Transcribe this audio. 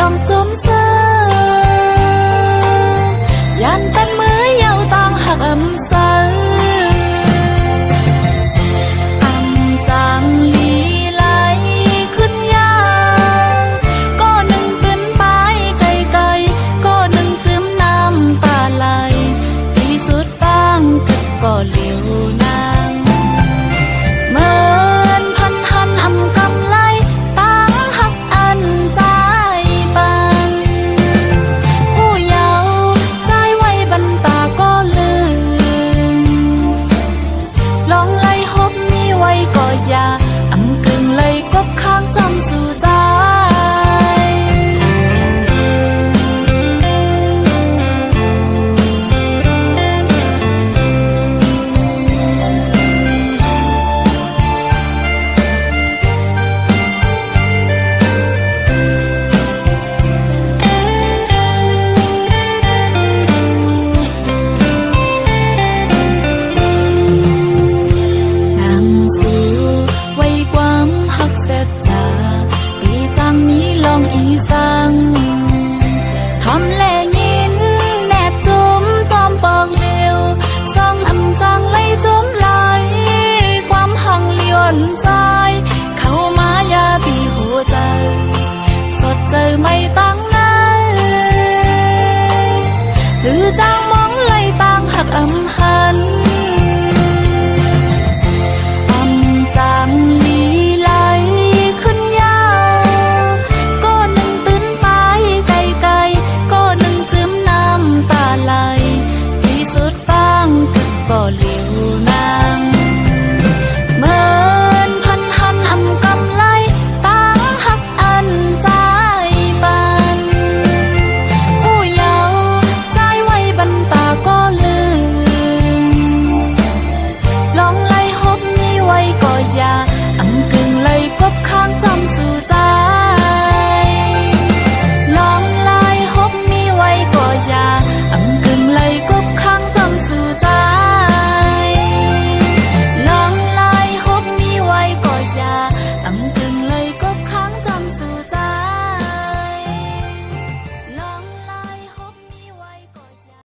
องจุ้มเจอยันเป็นมือเยาวต่างหักอำเสออำจางลีไหลขึ้นยางก็หนึ่งตื่นไปไกลไกลก็หนึ่งจืมน้ำตาไหลที่สุดบ้างก็เหลียวนางเหมือนพันหันอำกำไลตั้งหักอันใจปันผู้เยาว์ใจไว้บรรตาก็ลืมลองไล่ฮบมีไว้ก็อย่าอำกึ่งเลยกบข้างจอมสู่ใจไม่ตั้งนั้นหรือจางมองเลยต่างหักอำหัน